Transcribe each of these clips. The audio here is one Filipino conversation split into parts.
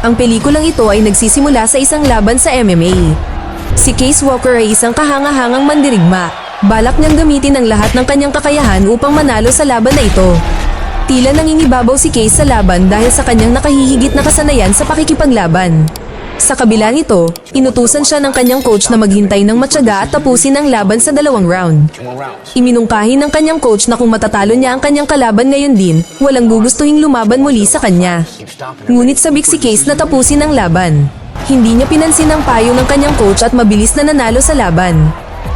Ang pelikulang ito ay nagsisimula sa isang laban sa MMA. Si Case Walker ay isang kahanga-hangang mandirigma. Balak niyang gamitin ang lahat ng kanyang kakayahan upang manalo sa laban na ito. Tila nangingibabaw si Case sa laban dahil sa kanyang nakahihigit na kasanayan sa pakikipaglaban. Sa kabila nito, inutusan siya ng kanyang coach na maghintay ng matyaga at tapusin ang laban sa 2 round. Iminungkahi ng kanyang coach na kung matatalo niya ang kanyang kalaban ngayon din, walang gugustuhing lumaban muli sa kanya. Ngunit sabik si Case na tapusin ang laban. Hindi niya pinansin ang payo ng kanyang coach at mabilis na nanalo sa laban.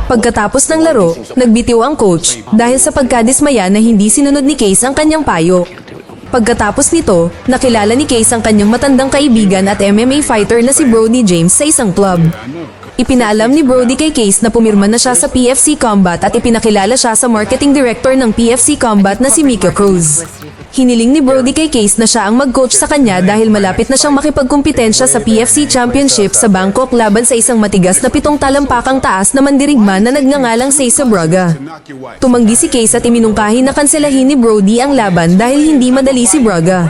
Pagkatapos ng laro, nagbitiw ang coach dahil sa pagkadismaya na hindi sinunod ni Case ang kanyang payo. Pagkatapos nito, nakilala ni Case ang kanyang matandang kaibigan at MMA fighter na si Brody James sa isang club. Ipinaalam ni Brody kay Case na pumirma na siya sa PFC Combat at ipinakilala siya sa marketing director ng PFC Combat na si Mika Cruz. Hiniling ni Brody kay Case na siya ang mag-coach sa kanya dahil malapit na siyang makipagkumpetensya sa PFC Championship sa Bangkok laban sa isang matigas na 7 talampakang taas na mandirigma na nagngangalang Cesar Braga. Tumanggi si Case at iminungkahi na kanselahin ni Brody ang laban dahil hindi madali si Braga.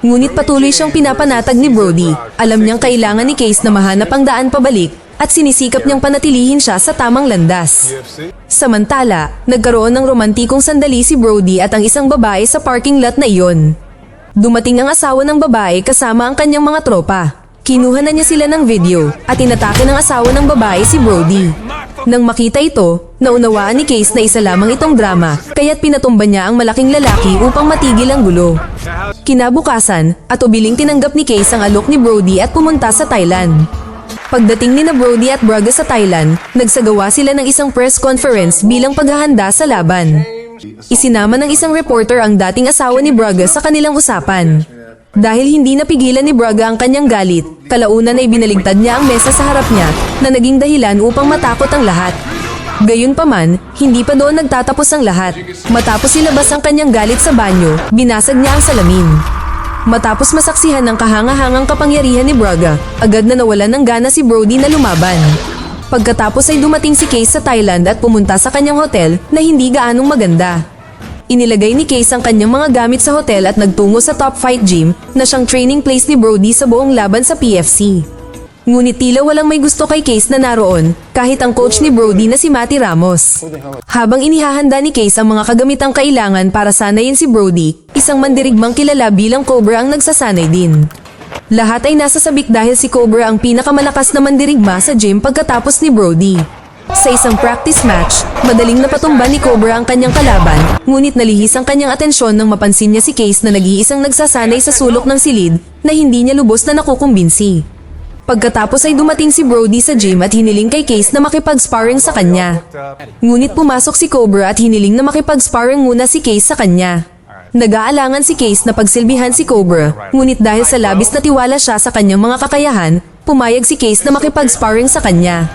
Ngunit patuloy siyang pinapanatag ni Brody. Alam niyang kailangan ni Case na mahanap ang daan pabalik at sinisikap niyang panatilihin siya sa tamang landas. Samantala, nagkaroon ng romantikong sandali si Brody at ang isang babae sa parking lot na iyon. Dumating ang asawa ng babae kasama ang kanyang mga tropa. Kinuha na niya sila ng video at inatake ng asawa ng babae si Brody. Nang makita ito, naunawaan ni Case na isa lamang itong drama, kaya't pinatumba niya ang malaking lalaki upang matigil ang gulo. Kinabukasan, atubiling tinanggap ni Case ang alok ni Brody at pumunta sa Thailand. Pagdating ni Brody at Braga sa Thailand, nagsagawa sila ng isang press conference bilang paghahanda sa laban. Isinama ng isang reporter ang dating asawa ni Braga sa kanilang usapan. Dahil hindi napigilan ni Braga ang kanyang galit, kalaunan ay binaligtad niya ang mesa sa harap niya na naging dahilan upang matakot ang lahat. Gayunpaman, hindi pa doon nagtatapos ang lahat. Matapos ilabas ang kanyang galit sa banyo, binasag niya ang salamin. Matapos masaksihan ng kahanga-hangang kapangyarihan ni Braga, agad na nawalan ng gana si Brody na lumaban. Pagkatapos ay dumating si Case sa Thailand at pumunta sa kanyang hotel na hindi gaanong maganda. Inilagay ni Case ang kanyang mga gamit sa hotel at nagtungo sa Top Fight Gym na siyang training place ni Brody sa buong laban sa PFC. Ngunit tila walang may gusto kay Case na naroon, kahit ang coach ni Brody na si Matty Ramos. Habang inihahanda ni Case ang mga kagamitang kailangan para sanayin si Brody, isang mandirigmang kilala bilang Cobra ang nagsasanay din. Lahat ay nasa sabik dahil si Cobra ang pinakamalakas na mandirigma sa gym pagkatapos ni Brody. Sa isang practice match, madaling napatumba ni Cobra ang kanyang kalaban, ngunit nalihis ang kanyang atensyon nang mapansin niya si Case na nag-iisang nagsasanay sa sulok ng silid na hindi niya lubos na nakukumbinsi. Pagkatapos ay dumating si Brody sa gym at hiniling kay Case na makipag-sparring sa kanya. Ngunit pumasok si Cobra at hiniling na makipag-sparring muna si Case sa kanya. Nag-aalangan si Case na pagsilbihan si Cobra, ngunit dahil sa labis na tiwala siya sa kanyang mga kakayahan, pumayag si Case na makipag-sparring sa kanya.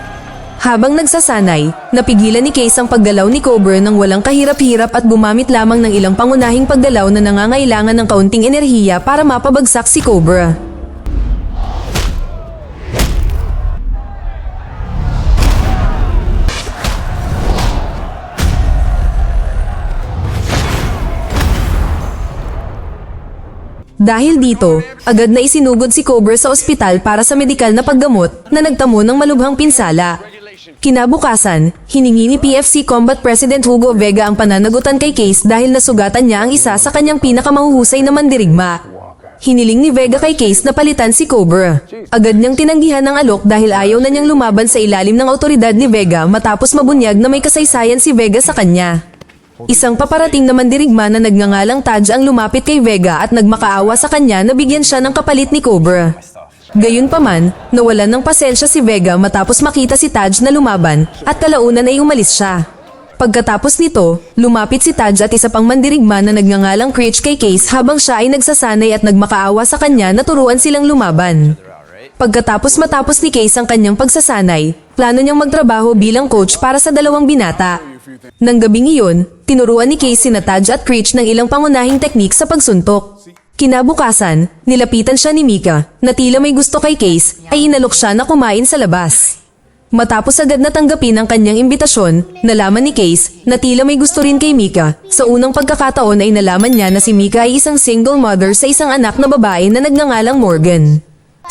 Habang nagsasanay, napigilan ni Case ang paggalaw ni Cobra nang walang kahirap-hirap at gumamit lamang ng ilang pangunahing paggalaw na nangangailangan ng kaunting enerhiya para mapabagsak si Cobra. Dahil dito, agad na isinugod si Cobra sa ospital para sa medikal na paggamot na nagtamo ng malubhang pinsala. Kinabukasan, hiningi ni PFC Combat President Hugo Vega ang pananagutan kay Case dahil nasugatan niya ang isa sa kanyang pinakamahuhusay na mandirigma. Hiniling ni Vega kay Case na palitan si Cobra. Agad niyang tinanggihan ng alok dahil ayaw na niyang lumaban sa ilalim ng autoridad ni Vega matapos mabunyag na may kasaysayan si Vega sa kanya. Isang paparating na mandirigma na nagngangalang Taj ang lumapit kay Vega at nagmakaawa sa kanya na bigyan siya ng kapalit ni Cobra. Gayunpaman, nawalan ng pasensya si Vega matapos makita si Taj na lumaban at kalaunan ay umalis siya. Pagkatapos nito, lumapit si Taj at isa pang mandirigma na nagngangalang Critch kay Case habang siya ay nagsasanay at nagmakaawa sa kanya na turuan silang lumaban. Matapos ni Case ang kanyang pagsasanay, plano niyang magtrabaho bilang coach para sa 2 binata. Nang gabing iyon, tinuruan ni Case sina Taj at Critch ng ilang pangunahing teknik sa pagsuntok. Kinabukasan, nilapitan siya ni Mika, na tila may gusto kay Case, ay inalok siya na kumain sa labas. Matapos agad na tanggapin ang kanyang imbitasyon, nalaman ni Case na tila may gusto rin kay Mika. Sa unang pagkakataon ay nalaman niya na si Mika ay isang single mother sa isang anak na babae na nagngangalang Morgan.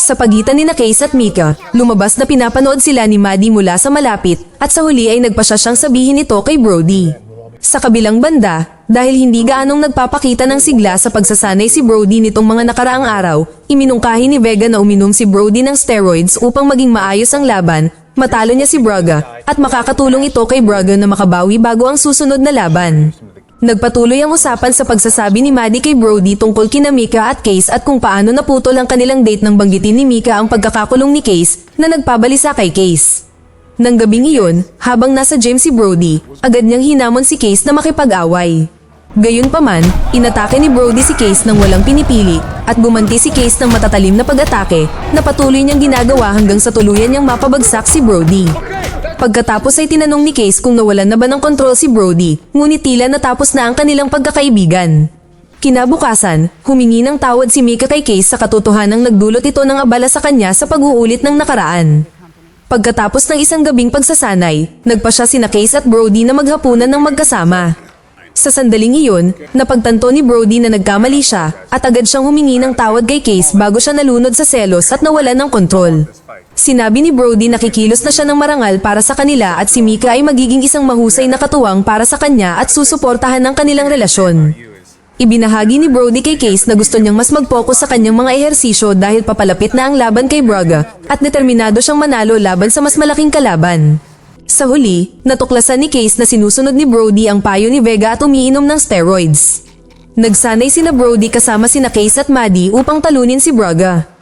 Sa pagitan ni Case at Mika, lumabas na pinapanood sila ni Maddie mula sa malapit at sa huli ay nagpasya siyang sabihin ito kay Brody. Sa kabilang banda, dahil hindi gaanong nagpapakita ng sigla sa pagsasanay si Brody nitong mga nakaraang araw, iminungkahi ni Vega na uminom si Brody ng steroids upang maging maayos ang laban, matalo niya si Braga, at makakatulong ito kay Braga na makabawi bago ang susunod na laban. Nagpatuloy ang usapan sa pagsasabi ni Maddie kay Brody tungkol kina Mika at Case at kung paano naputol ang kanilang date nang banggitin ni Mika ang pagkakakulong ni Case na nagpabalisa kay Case. Nang gabing iyon, habang nasa gym si Brody, agad niyang hinamon si Case na makipag-away. Gayunpaman, inatake ni Brody si Case nang walang pinipili at gumanti si Case ng matatalim na pag-atake na patuloy niyang ginagawa hanggang sa tuluyan niyang mapabagsak si Brody. Pagkatapos ay tinanong ni Case kung nawalan na ba ng kontrol si Brody, ngunit tila natapos na ang kanilang pagkakaibigan. Kinabukasan, humingi ng tawad si Mika kay Case sa katotohanang nagdulot ito ng abala sa kanya sa pag-uulit ng nakaraan. Pagkatapos ng isang gabing pagsasanay, nagpasya sina Case at Brody na maghapunan ng magkasama. Sa sandaling iyon, napagtanto ni Brody na nagkamali siya at agad siyang humingi ng tawad kay Case bago siya nalunod sa selos at nawalan ng kontrol. Sinabi ni Brody na kikilos na siya ng marangal para sa kanila at si Mika ay magiging isang mahusay na katuwang para sa kanya at susuportahan ng kanilang relasyon. Ibinahagi ni Brody kay Case na gusto niyang mas mag-focus sa kanyang mga ehersisyo dahil papalapit na ang laban kay Braga at determinado siyang manalo laban sa mas malaking kalaban. Sa huli, natuklasan ni Case na sinusunod ni Brody ang payo ni Vega at umiinom ng steroids. Nagsanay sina Brody kasama sina Case at Maddie upang talunin si Braga.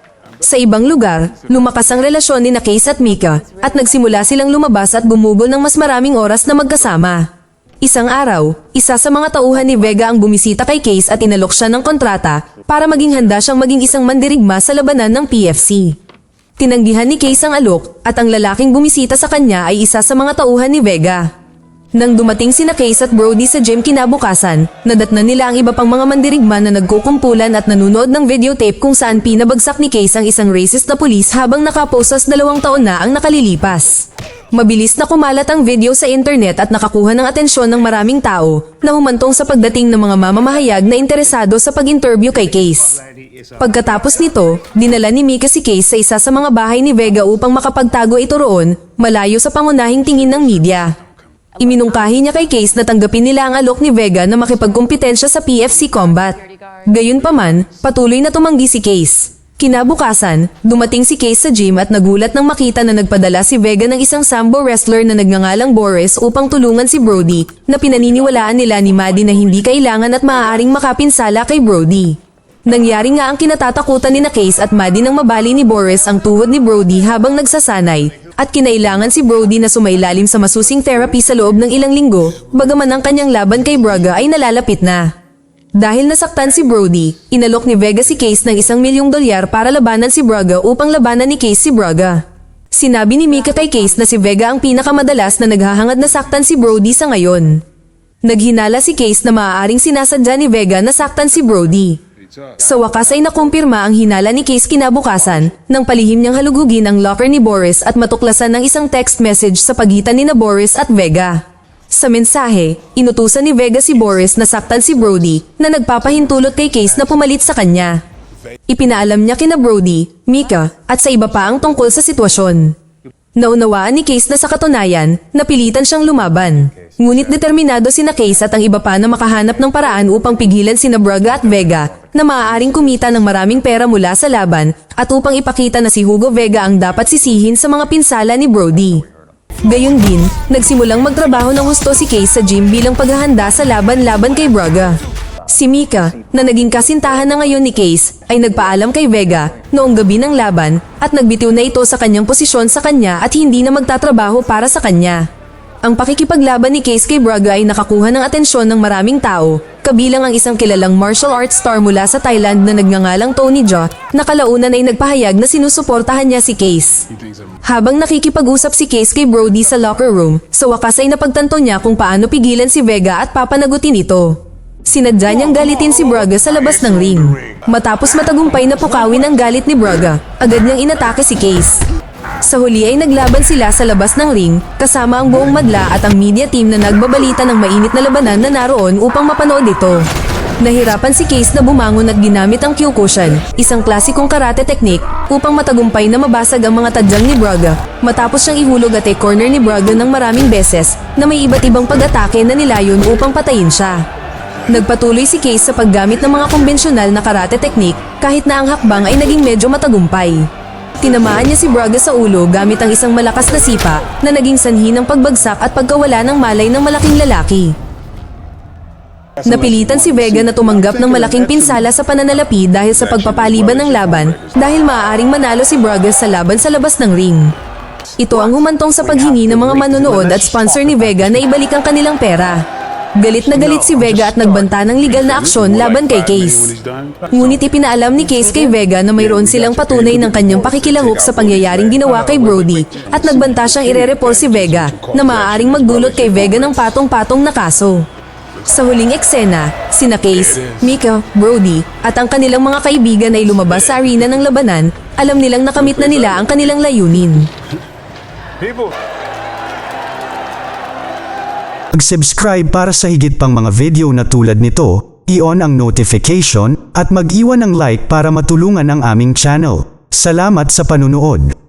Sa ibang lugar, lumakas ang relasyon ni Case at Mika at nagsimula silang lumabas at gumugol ng mas maraming oras na magkasama. Isang araw, isa sa mga tauhan ni Vega ang bumisita kay Case at inalok siya ng kontrata para maging handa siyang maging isang mandirigma sa labanan ng PFC. Tinanggihan ni Case ang alok at ang lalaking bumisita sa kanya ay isa sa mga tauhan ni Vega. Nang dumating sina Case at Brody sa gym kinabukasan, nadatnan nila ang iba pang mga mandirigma na nagkukumpulan at nanonood ng videotape kung saan pinabagsak ni Case ang isang racist na pulis habang nakaposas 2 taon na ang nakalilipas. Mabilis na kumalat ang video sa internet at nakakuha ng atensyon ng maraming tao na humantong sa pagdating ng mga mamamahayag na interesado sa pag-interview kay Case. Pagkatapos nito, dinala ni Mika si Case sa isa sa mga bahay ni Vega upang makapagtago ito roon, malayo sa pangunahing tingin ng media. Iminungkahi niya kay Case na tanggapin nila ang alok ni Vega na makipagkumpetensya sa PFC Combat. Gayunpaman, patuloy na tumanggi si Case. Kinabukasan, dumating si Case sa gym at nagulat nang makita na nagpadala si Vega ng isang sambo wrestler na nagngangalang Boris upang tulungan si Brody na pinaniniwalaan nila ni Maddie na hindi kailangan at maaaring makapinsala kay Brody. Nangyari nga ang kinatatakutan ni Case at Maddie nang mabali ni Boris ang tuhod ni Brody habang nagsasanay at kinailangan si Brody na sumailalim sa masusing therapy sa loob ng ilang linggo bagaman ang kanyang laban kay Braga ay nalalapit na. Dahil nasaktan si Brody, inalok ni Vega si Case ng $1,000,000 para labanan si Braga upang labanan ni Case si Braga. Sinabi ni Mika kay Case na si Vega ang pinakamadalas na naghahangad na saktan si Brody sa ngayon. Naghinala si Case na maaaring sinasadya ni Vega na saktan si Brody. Sa wakas ay nakumpirma ang hinala ni Case kinabukasan nang palihim niyang halugugin ang locker ni Boris at matuklasan ng isang text message sa pagitan ni Boris at Vega. Sa mensahe, inutusan ni Vega si Boris na saktan si Brody na nagpapahintulot kay Case na pumalit sa kanya. Ipinaalam niya kina Brody, Mika, at sa iba pa ang tungkol sa sitwasyon. Naunawaan ni Case na sa katunayan, napilitan siyang lumaban. Ngunit determinado sina Case at ang iba pa na makahanap ng paraan upang pigilan sina Braga at Vega na maaaring kumita ng maraming pera mula sa laban at upang ipakita na si Hugo Vega ang dapat sisihin sa mga pinsala ni Brody. Gayon din, nagsimulang magtrabaho ng husto si Case sa gym bilang paghahanda sa laban-laban kay Braga. Si Mika, na naging kasintahan na ngayon ni Case, ay nagpaalam kay Vega noong gabi ng laban at nagbitiw na ito sa kanyang posisyon sa kanya at hindi na magtatrabaho para sa kanya. Ang pakikipaglaban ni Case kay Braga ay nakakuha ng atensyon ng maraming tao, kabilang ang isang kilalang martial arts star mula sa Thailand na nagngangalang Tony Jaa, na kalaunan ay nagpahayag na sinusuportahan niya si Case. Habang nakikipag-usap si Case kay Brody sa locker room, sa wakas ay napagtanto niya kung paano pigilan si Vega at papanagutin ito. Sinadya niyang galitin si Braga sa labas ng ring. Matapos matagumpay na pukawin ang galit ni Braga, agad niyang inatake si Case. Sa huli ay naglaban sila sa labas ng ring, kasama ang buong madla at ang media team na nagbabalita ng mainit na labanan na naroon upang mapanood ito. Nahirapan si Case na bumangon at ginamit ang Kyokushin, isang klasikong karate technique, upang matagumpay na mabasag ang mga tadyang ni Braga, matapos siyang ihulog at corner ni Braga ng maraming beses na may iba't ibang pag-atake na nilayon upang patayin siya. Nagpatuloy si Case sa paggamit ng mga konbensyonal na karate technique kahit na ang hakbang ay naging medyo matagumpay. Tinamaan niya si Braga sa ulo gamit ang isang malakas na sipa na naging sanhi ng pagbagsak at pagkawala ng malay ng malaking lalaki. Napilitan si Vega na tumanggap ng malaking pinsala sa pananalapi dahil sa pagpapaliban ng laban dahil maaaring manalo si Braga sa laban sa labas ng ring. Ito ang humantong sa paghingi ng mga manonood at sponsor ni Vega na ibalik ang kanilang pera. Galit na galit si Vega at nagbanta ng legal na aksyon laban kay Case. Ngunit ipinaalam ni Case kay Vega na mayroon silang patunay ng kanyang pakikilahok sa pangyayaring ginawa kay Brody at nagbanta siyang ire-report si Vega na maaaring magdulot kay Vega ng patong-patong na kaso. Sa huling eksena, sina Case, Mika, Brody, at ang kanilang mga kaibigan ay lumabas sa arena ng labanan, alam nilang nakamit na nila ang kanilang layunin. Mag-subscribe para sa higit pang mga video na tulad nito, i-on ang notification, at mag-iwan ng like para matulungan ang aming channel. Salamat sa panunood.